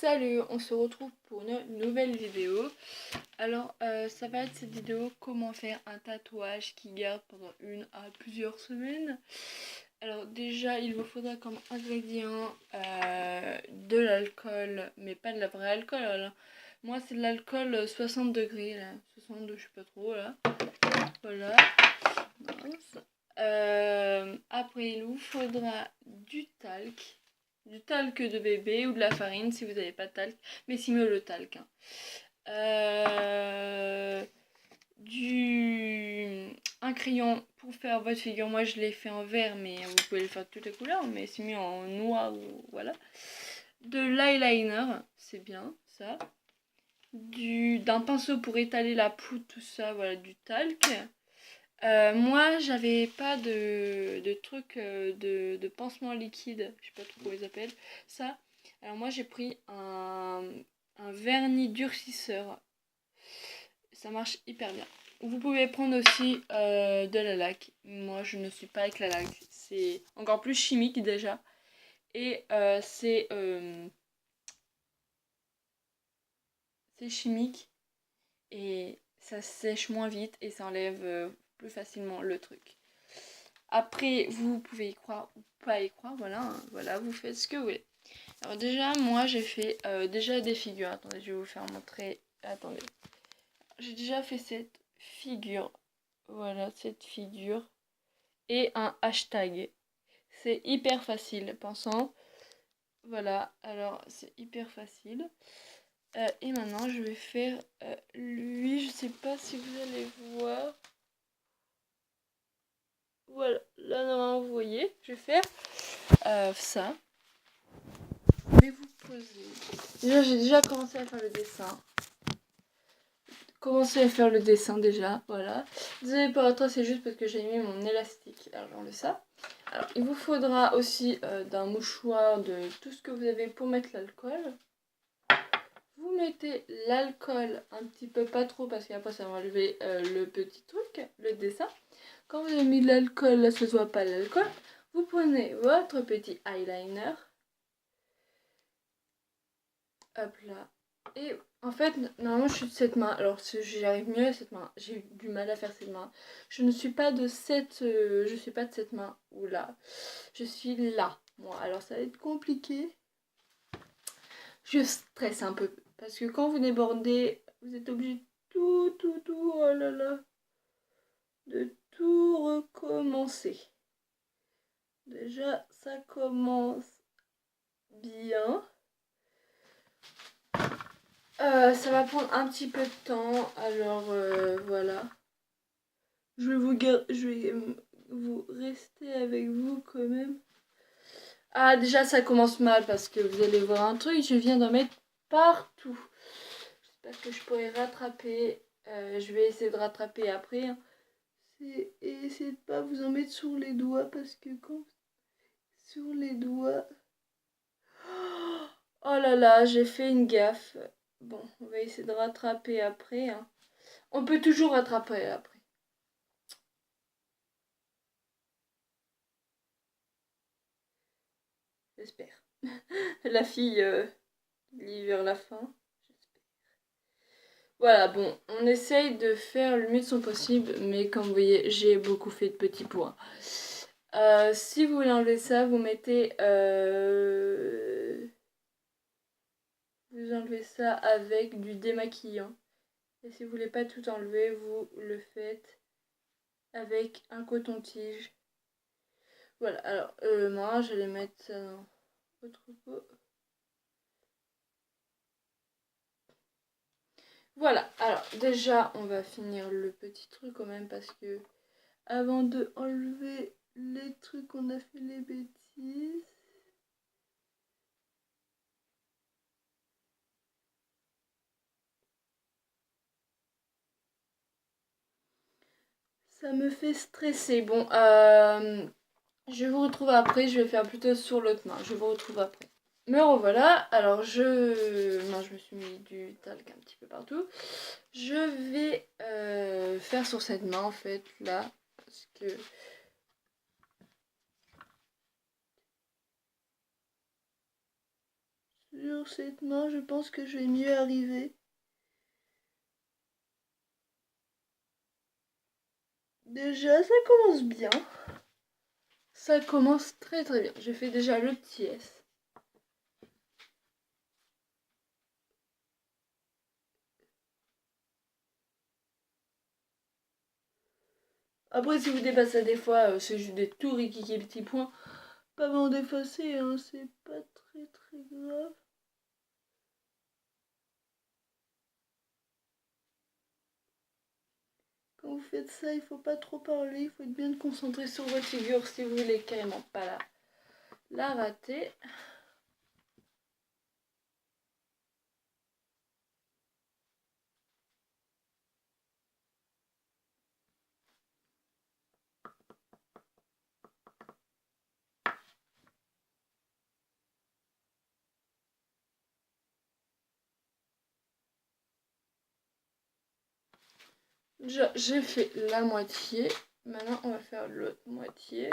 Salut, on se retrouve pour une nouvelle vidéo. Alors ça va être cette vidéo comment faire un tatouage qui garde pendant 1 à plusieurs semaines. Alors déjà il vous faudra comme ingrédient de l'alcool, mais pas de la vraie alcool là. Moi c'est de l'alcool 60 degrés là, 62 je sais pas trop là. Voilà. Après il vous faudra du talc. Du talc de bébé ou de la farine si vous n'avez pas de talc, mais c'est mieux le talc. Un crayon pour faire votre figure. Moi je l'ai fait en vert, mais vous pouvez le faire de toutes les couleurs, mais c'est mieux en noir ou voilà. De l'eyeliner, c'est bien ça. D'un pinceau pour étaler la poudre, tout ça, voilà, du talc. Moi j'avais pas de truc de pansement liquide, je sais pas trop comment ils appellent ça. Alors moi j'ai pris un vernis durcisseur, ça marche hyper bien. Vous pouvez prendre aussi de la laque. Moi je ne suis pas avec la laque, c'est encore plus chimique déjà. Et c'est chimique et ça sèche moins vite et ça enlève plus facilement le truc. Après, vous pouvez y croire ou pas y croire, voilà, hein, voilà, vous faites ce que vous voulez. Alors déjà, moi j'ai fait déjà des figures. Attendez, je vais vous faire montrer. Attendez. J'ai déjà fait cette figure. Voilà, cette figure. Et un hashtag. C'est hyper facile, pensant. Voilà, alors c'est hyper facile. Et maintenant, je vais faire lui. Je sais pas si vous allez voir. Voilà, là normalement vous voyez, je vais faire ça. Je vais vous poser. Déjà, j'ai déjà commencé à faire le dessin. Déjà, voilà. Désolé pour toi, c'est juste parce que j'ai mis mon élastique. Alors, j'enlève ça. Alors, il vous faudra aussi d'un mouchoir, de tout ce que vous avez pour mettre l'alcool. Vous mettez l'alcool un petit peu, pas trop, parce qu'après ça va enlever le petit truc, le dessin. Quand vous avez mis de l'alcool, là, ça se voit pas l'alcool. Vous prenez votre petit eyeliner. Hop là. Et en fait, normalement je suis de cette main. Alors j'arrive mieux à cette main. J'ai du mal à faire cette main. Je ne suis pas de cette main ou là. Je suis là. Moi, alors ça va être compliqué. Je stresse un peu parce que quand vous débordez, vous êtes obligé de tout, oh là là, de tout recommencer. Déjà, ça commence bien. Ça va prendre un petit peu de temps, alors voilà. Je vais vous rester avec vous quand même. Ah, déjà ça commence mal parce que vous allez voir un truc, je viens d'en mettre partout. J'espère que je pourrai rattraper. Je vais essayer de rattraper après. Hein. Et essayez de pas vous en mettre sur les doigts parce que quand sur les doigts. Oh là là, j'ai fait une gaffe. Bon, on va essayer de rattraper après. Hein. On peut toujours rattraper après. J'espère. La fille lit vers la fin. J'espère. Voilà, bon, on essaye de faire le mieux de son possible, mais comme vous voyez, j'ai beaucoup fait de petits points. Si vous voulez enlever ça, vous mettez... vous enlevez ça avec du démaquillant. Et si vous voulez pas tout enlever, vous le faites avec un coton-tige. Voilà, alors moi je vais mettre ça dans votre pot. Voilà, alors déjà on va finir le petit truc quand même parce que avant de enlever les trucs on a fait les bêtises. Ça me fait stresser. Bon, je vous retrouve après, je vais faire plutôt sur l'autre main, je vous retrouve après. Me revoilà, alors non, je me suis mis du talc un petit peu partout. Je vais faire sur cette main en fait, là, parce que... Sur cette main, je pense que je vais mieux arriver. Déjà, ça commence bien. Ça commence très très bien. J'ai fait déjà le petit S. Après, si vous dépassez des fois, c'est juste des tout rikiki petits points. Pas vraiment d'effacer, hein, c'est pas très très grave. Quand vous faites ça, il faut pas trop parler, il faut être bien concentré sur votre figure si vous voulez carrément pas la rater. Déjà, j'ai fait la moitié. Maintenant, on va faire l'autre moitié.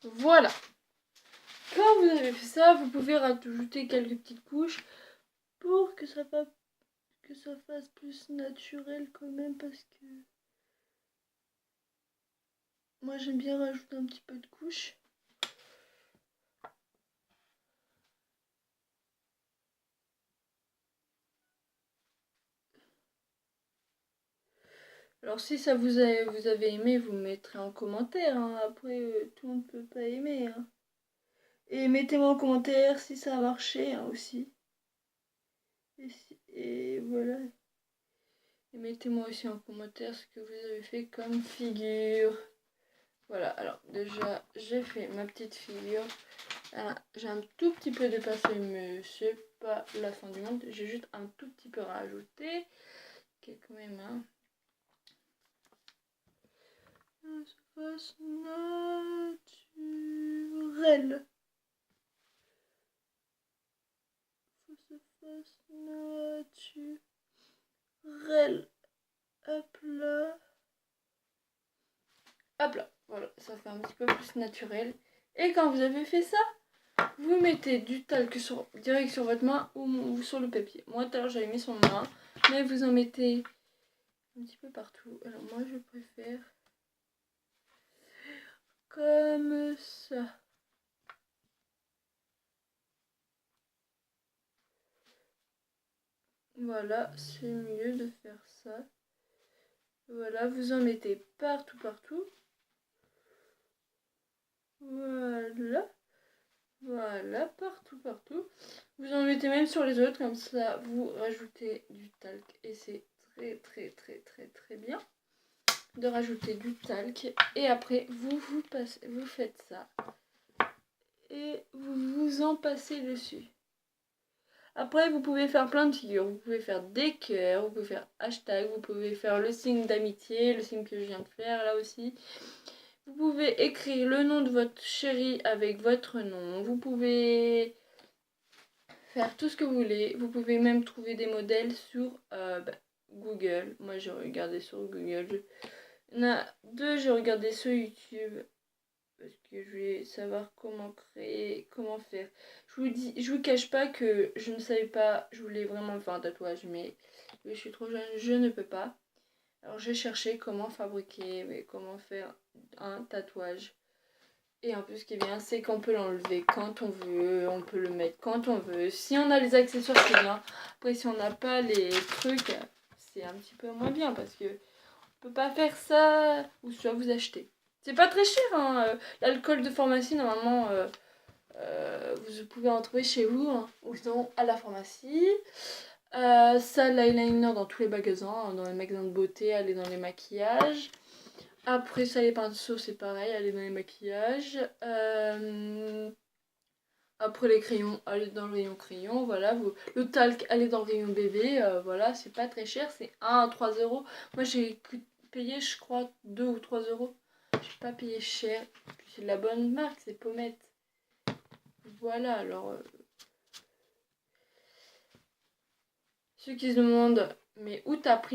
Voilà. Quand vous avez fait ça, vous pouvez rajouter quelques petites couches pour que ça fasse plus naturel quand même, parce que moi j'aime bien rajouter un petit peu de couches. Alors si ça vous avez aimé, vous me mettrez en commentaire, hein. Après, tout le monde ne peut pas aimer, hein. Et mettez-moi en commentaire si ça a marché, hein, aussi. Et voilà. Et mettez-moi aussi en commentaire ce que vous avez fait comme figure. Voilà, alors déjà j'ai fait ma petite figure. J'ai un tout petit peu dépassé, mais c'est pas la fin du monde. J'ai juste un tout petit peu rajouté. Quelques même, hein. Ça fasse naturel. Faut que ça fasse naturel. Hop là. Hop là. Voilà, ça fait un petit peu plus naturel. Et quand vous avez fait ça, vous mettez du talc direct sur votre main ou sur le papier. Moi tout à l'heure j'avais mis sur ma main, mais vous en mettez un petit peu partout. Alors moi je préfère comme ça. Voilà, c'est mieux de faire ça. Voilà, vous en mettez partout, partout. Voilà. Voilà, partout, partout. Vous en mettez même sur les autres, comme ça vous rajoutez du talc. Et c'est très, très, très, très, très bien de rajouter du talc. Et après, vous faites ça. Et vous vous en passez dessus. Après, vous pouvez faire plein de figures. Vous pouvez faire des cœurs, vous pouvez faire hashtag, vous pouvez faire le signe d'amitié, le signe que je viens de faire là aussi. Vous pouvez écrire le nom de votre chéri avec votre nom. Vous pouvez faire tout ce que vous voulez. Vous pouvez même trouver des modèles sur Google. Moi, j'ai regardé sur Google. Il y en a deux, j'ai regardé sur YouTube. Parce que je voulais savoir comment créer, comment faire. Je vous cache pas que je ne savais pas, je voulais vraiment faire un tatouage, mais je suis trop jeune, je ne peux pas. Alors j'ai cherché comment fabriquer, comment faire un tatouage. Et en plus, ce qui est bien, c'est qu'on peut l'enlever quand on veut, on peut le mettre quand on veut. Si on a les accessoires, c'est bien. Après, si on n'a pas les trucs, c'est un petit peu moins bien parce que on peut pas faire ça ou soit vous achetez. C'est pas très cher, hein. L'alcool de pharmacie, normalement, vous pouvez en trouver chez vous, hein, ou sinon à la pharmacie. Ça, l'eyeliner dans tous les magasins, hein, dans les magasins de beauté, aller dans les maquillages. Après ça, les pinceaux, c'est pareil, aller dans les maquillages. Après les crayons, aller dans le rayon crayon, voilà. Le talc, aller dans le rayon bébé, voilà, c'est pas très cher, c'est 1 à 3 euros. Moi j'ai payé, je crois, 2 ou 3 euros. J'ai pas payé cher. C'est de la bonne marque, c'est Pommette. Voilà, alors... ceux qui se demandent, mais où t'as pris